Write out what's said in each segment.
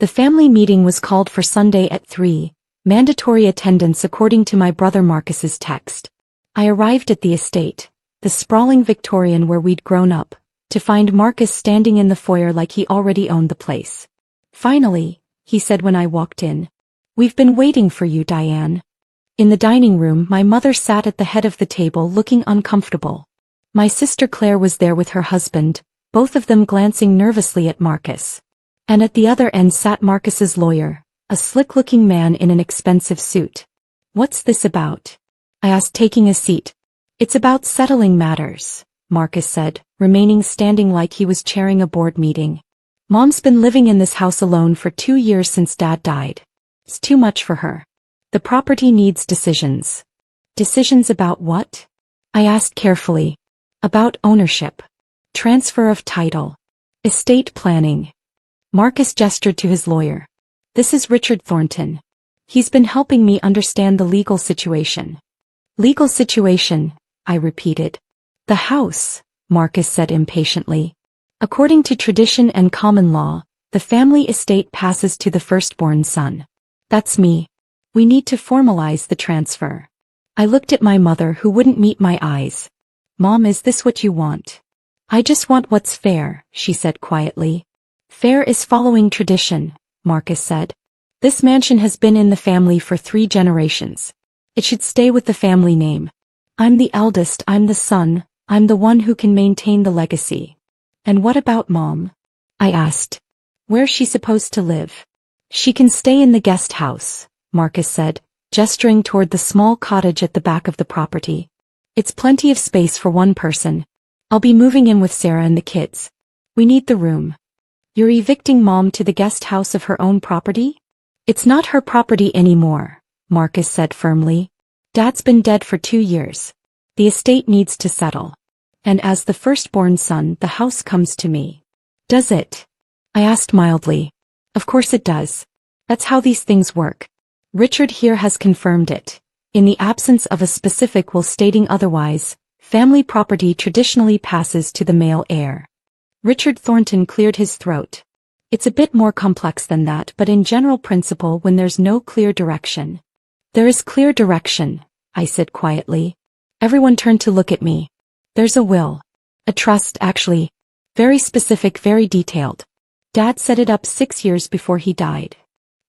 The family meeting was called for Sunday at 3, mandatory attendance according to my brother Marcus's text. I arrived at the estate, the sprawling Victorian where we'd grown up, to find Marcus standing in the foyer like he already owned the place. "Finally," he said when I walked in. "We've been waiting for you, Diane." In the dining room, my mother sat at the head of the table looking uncomfortable. My sister Claire was there with her husband, both of them glancing nervously at Marcus. And at the other end sat Marcus's lawyer, a slick-looking man in an expensive suit. "What's this about?" I asked, taking a seat. "It's about settling matters," Marcus said, remaining standing like he was chairing a board meeting. "Mom's been living in this house alone for 2 years since Dad died. It's too much for her. The property needs decisions." "Decisions about what?" I asked carefully. "About ownership. Transfer of title. Estate planning." Marcus gestured to his lawyer. "This is Richard Thornton. He's been helping me understand the legal situation." "Legal situation," I repeated. "The house," Marcus said impatiently. "According to tradition and common law, the family estate passes to the firstborn son. That's me. We need to formalize the transfer." I looked at my mother, who wouldn't meet my eyes. "Mom, is this what you want?" "I just want what's fair," she said quietly. "Fair is following tradition," Marcus said. "This mansion has been in the family for 3 generations. It should stay with the family name. I'm the eldest, I'm the son, I'm the one who can maintain the legacy." "And what about Mom?" I asked. "Where's she supposed to live?" "She can stay in the guest house," Marcus said, gesturing toward the small cottage at the back of the property. "It's plenty of space for one person. I'll be moving in with Sarah and the kids. We need the room." "You're evicting Mom to the guest house of her own property?" "It's not her property anymore," Marcus said firmly. "Dad's been dead for 2 years. The estate needs to settle. And as the firstborn son, the house comes to me." "Does it?" I asked mildly. "Of course it does. That's how these things work. Richard here has confirmed it. In the absence of a specific will stating otherwise, family property traditionally passes to the male heir." Richard Thornton cleared his throat. "It's a bit more complex than that, but in general principle, when there's no clear direction." "There is clear direction," I said quietly. Everyone turned to look at me. "There's a will. A trust, actually. Very specific, very detailed. Dad set it up 6 years before he died."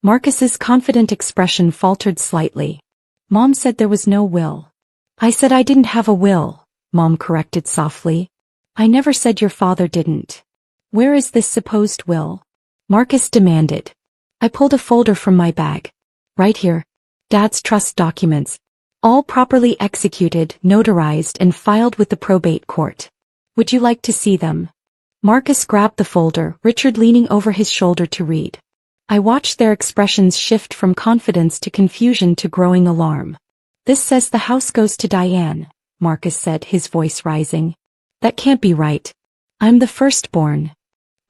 Marcus's confident expression faltered slightly. "Mom said there was no will." "I said I didn't have a will," Mom corrected softly. "I never said your father didn't." "Where is this supposed will?" Marcus demanded. I pulled a folder from my bag. "Right here. Dad's trust documents. All properly executed, notarized, and filed with the probate court. Would you like to see them?" Marcus grabbed the folder, Richard leaning over his shoulder to read. I watched their expressions shift from confidence to confusion to growing alarm. "This says the house goes to Diane," Marcus said, his voice rising. "That can't be right. I'm the firstborn.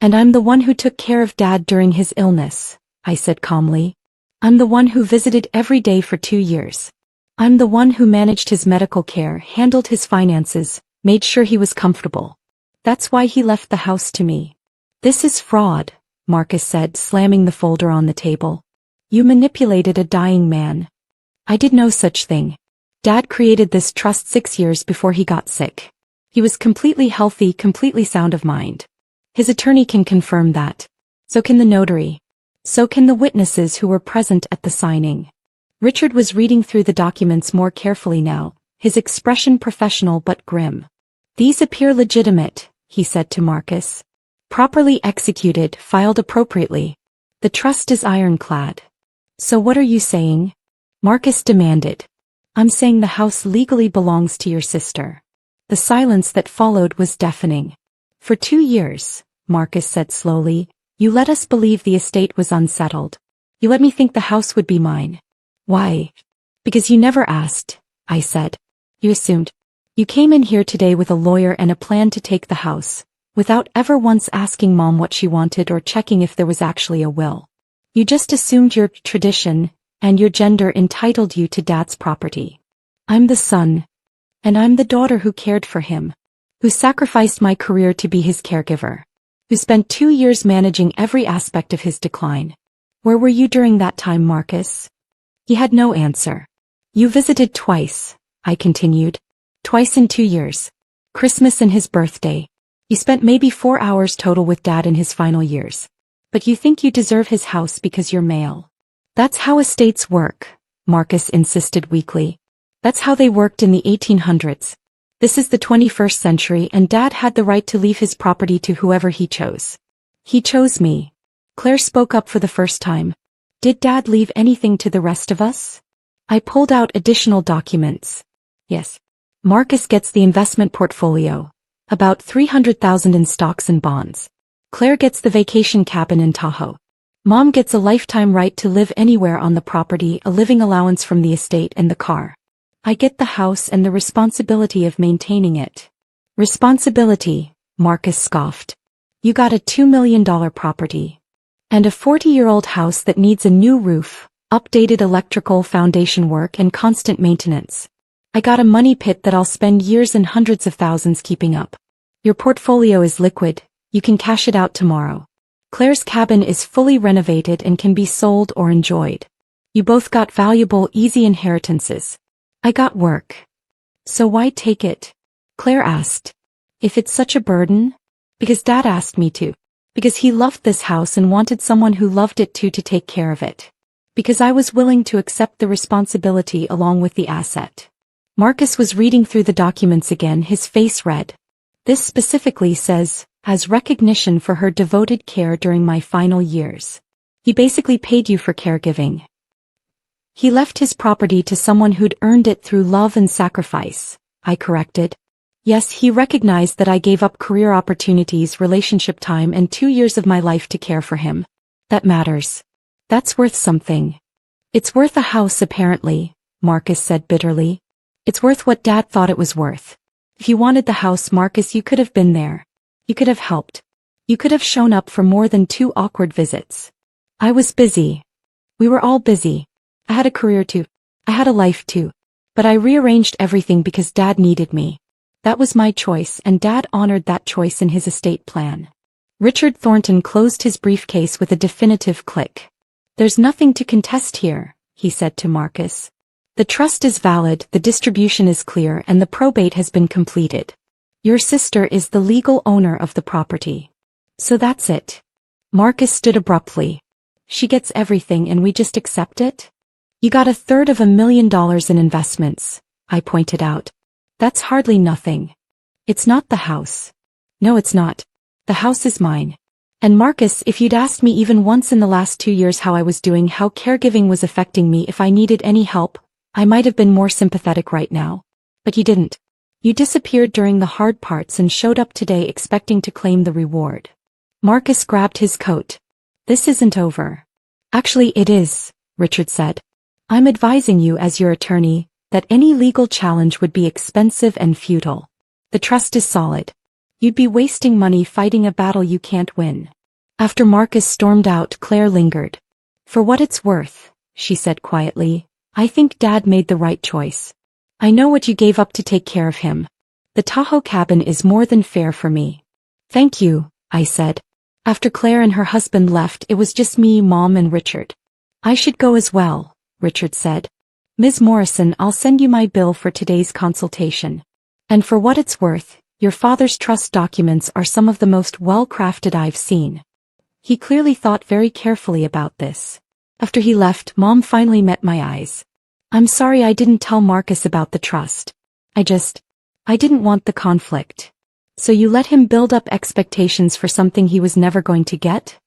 And I'm the one who took care of Dad during his illness," I said calmly. "I'm the one who visited every day for 2 years. I'm the one who managed his medical care, handled his finances, made sure he was comfortable. That's why he left the house to me." "This is fraud," Marcus said, slamming the folder on the table. "You manipulated a dying man." "I did no such thing. Dad created this trust 6 years before he got sick. He was completely healthy, completely sound of mind. His attorney can confirm that. So can the notary. So can the witnesses who were present at the signing." Richard was reading through the documents more carefully now, his expression professional but grim. "These appear legitimate," he said to Marcus. "Properly executed, filed appropriately. The trust is ironclad." "So what are you saying?" Marcus demanded. "I'm saying the house legally belongs to your sister." The silence that followed was deafening. "For 2 years," Marcus said slowly, "you let us believe the estate was unsettled. You let me think the house would be mine." "Why?" "Because you never asked," I said. "You assumed. You came in here today with a lawyer and a plan to take the house, without ever once asking Mom what she wanted or checking if there was actually a will. You just assumed your tradition and your gender entitled you to Dad's property. I'm the son. And I'm the daughter who cared for him, who sacrificed my career to be his caregiver, who spent 2 years managing every aspect of his decline. Where were you during that time, Marcus? He had no answer. You visited twice, I continued. Twice in 2 years. Christmas and his birthday. You spent maybe 4 hours total with Dad in his final years. But you think you deserve his house because you're male. That's how estates work, Marcus insisted weakly. That's how they worked in the 1800s. This is the 21st century and Dad had the right to leave his property to whoever he chose. He chose me. Claire spoke up for the first time. Did Dad leave anything to the rest of us? I pulled out additional documents. Yes. Marcus gets the investment portfolio. About $300,000 in stocks and bonds. Claire gets the vacation cabin in Tahoe. Mom gets a lifetime right to live anywhere on the property, a living allowance from the estate and the car. I get the house and the responsibility of maintaining it. Responsibility, Marcus scoffed. You got a $2 million property. And a 40-year-old house that needs a new roof, updated electrical foundation work and constant maintenance. I got a money pit that I'll spend years and hundreds of thousands keeping up. Your portfolio is liquid, you can cash it out tomorrow. Claire's cabin is fully renovated and can be sold or enjoyed. You both got valuable, easy inheritances. I got work. So why take it? Claire asked. If it's such a burden? Because Dad asked me to. Because he loved this house and wanted someone who loved it too to take care of it. Because I was willing to accept the responsibility along with the asset. Marcus was reading through the documents again, his face red. This specifically says, as recognition for her devoted care during my final years. He basically paid you for caregiving. He left his property to someone who'd earned it through love and sacrifice, I corrected. Yes, he recognized that I gave up career opportunities, relationship time and 2 years of my life to care for him. That matters. That's worth something. It's worth a house apparently, Marcus said bitterly. It's worth what Dad thought it was worth. If you wanted the house, Marcus, you could have been there. You could have helped. You could have shown up for more than 2 awkward visits. I was busy. We were all busy. I had a career too. I had a life too. But I rearranged everything because Dad needed me. That was my choice and Dad honored that choice in his estate plan. Richard Thornton closed his briefcase with a definitive click. There's nothing to contest here, he said to Marcus. The trust is valid, the distribution is clear, and the probate has been completed. Your sister is the legal owner of the property. So that's it. Marcus stood abruptly. She gets everything and we just accept it? You got $350,000 in investments, I pointed out. That's hardly nothing. It's not the house. No, it's not. The house is mine. And Marcus, if you'd asked me even once in the last 2 years how I was doing, how caregiving was affecting me, if I needed any help, I might have been more sympathetic right now. But you didn't. You disappeared during the hard parts and showed up today expecting to claim the reward. Marcus grabbed his coat. This isn't over. Actually, it is, Richard said. I'm advising you as your attorney that any legal challenge would be expensive and futile. The trust is solid. You'd be wasting money fighting a battle you can't win. After Marcus stormed out, Claire lingered. For what it's worth, she said quietly, I think Dad made the right choice. I know what you gave up to take care of him. The Tahoe cabin is more than fair for me. Thank you, I said. After Claire and her husband left, it was just me, Mom, and Richard. I should go as well, Richard said. Ms. Morrison, I'll send you my bill for today's consultation. And for what it's worth, your father's trust documents are some of the most well-crafted I've seen. He clearly thought very carefully about this. After he left, Mom finally met my eyes. I'm sorry I didn't tell Marcus about the trust. I didn't want the conflict. So you let him build up expectations for something he was never going to get?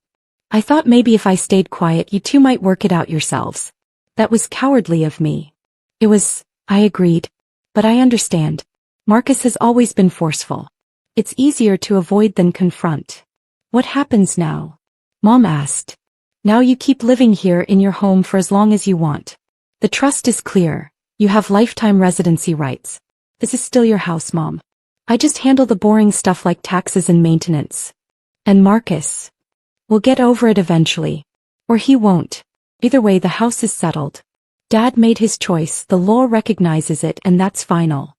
I thought maybe if I stayed quiet you two might work it out yourselves. That was cowardly of me. It was, I agreed. But I understand. Marcus has always been forceful. It's easier to avoid than confront. What happens now? Mom asked. Now you keep living here in your home for as long as you want. The trust is clear. You have lifetime residency rights. This is still your house, Mom. I just handle the boring stuff like taxes and maintenance. And Marcus will get over it eventually. Or he won't. Either way, the house is settled. Dad made his choice, the law recognizes it, and that's final.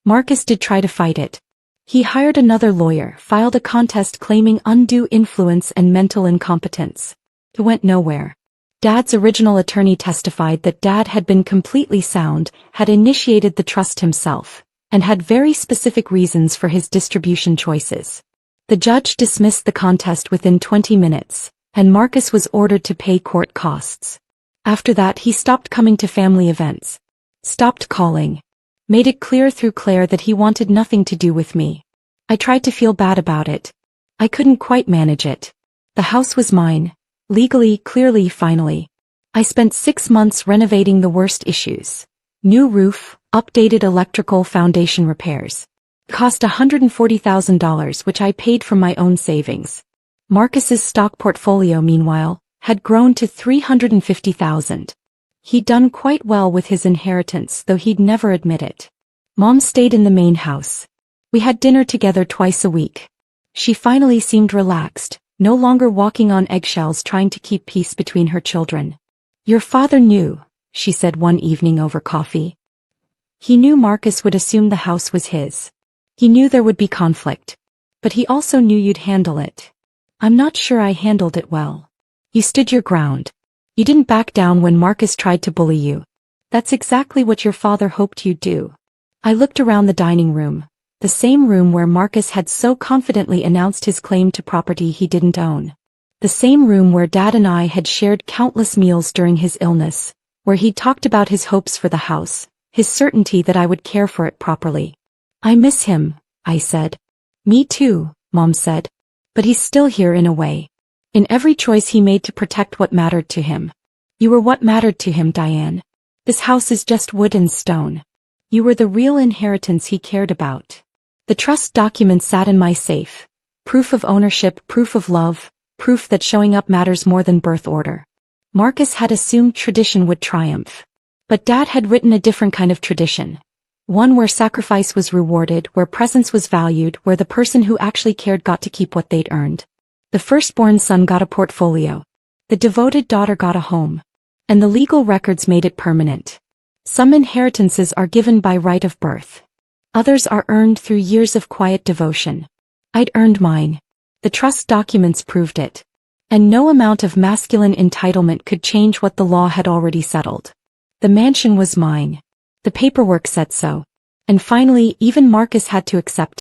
Marcus did try to fight it. He hired another lawyer, filed a contest claiming undue influence and mental incompetence. It went nowhere. Dad's original attorney testified that Dad had been completely sound, had initiated the trust himself, and had very specific reasons for his distribution choices. The judge dismissed the contest within 20 minutes, and Marcus was ordered to pay court costs. After that he stopped coming to family events. Stopped calling. Made it clear through Claire that he wanted nothing to do with me. I tried to feel bad about it. I couldn't quite manage it. The house was mine. Legally, clearly, finally. I spent 6 months renovating the worst issues. New roof, updated electrical foundation repairs. Cost $140,000, which I paid from my own savings. Marcus's stock portfolio, meanwhile, had grown to $350,000. He'd done quite well with his inheritance, though he'd never admit it. Mom stayed in the main house. We had dinner together twice a week. She finally seemed relaxed, no longer walking on eggshells trying to keep peace between her children. "Your father knew," she said one evening over coffee. "He knew Marcus would assume the house was his. He knew there would be conflict. But he also knew you'd handle it. I'm not sure I handled it well. You stood your ground. You didn't back down when Marcus tried to bully you. That's exactly what your father hoped you'd do." I looked around the dining room, the same room where Marcus had so confidently announced his claim to property he didn't own. The same room where Dad and I had shared countless meals during his illness, where he'd talked about his hopes for the house, his certainty that I would care for it properly. "I miss him," I said. "Me too," Mom said. "But he's still here in a way. In every choice he made to protect what mattered to him. You were what mattered to him, Diane. This house is just wood and stone. You were the real inheritance he cared about." The trust document sat in my safe. Proof of ownership, proof of love, proof that showing up matters more than birth order. Marcus had assumed tradition would triumph. But Dad had written a different kind of tradition. One where sacrifice was rewarded, where presence was valued, where the person who actually cared got to keep what they'd earned. The firstborn son got a portfolio. The devoted daughter got a home. And the legal records made it permanent. Some inheritances are given by right of birth. Others are earned through years of quiet devotion. I'd earned mine. The trust documents proved it. And no amount of masculine entitlement could change what the law had already settled. The mansion was mine. The paperwork said so. And finally, even Marcus had to accept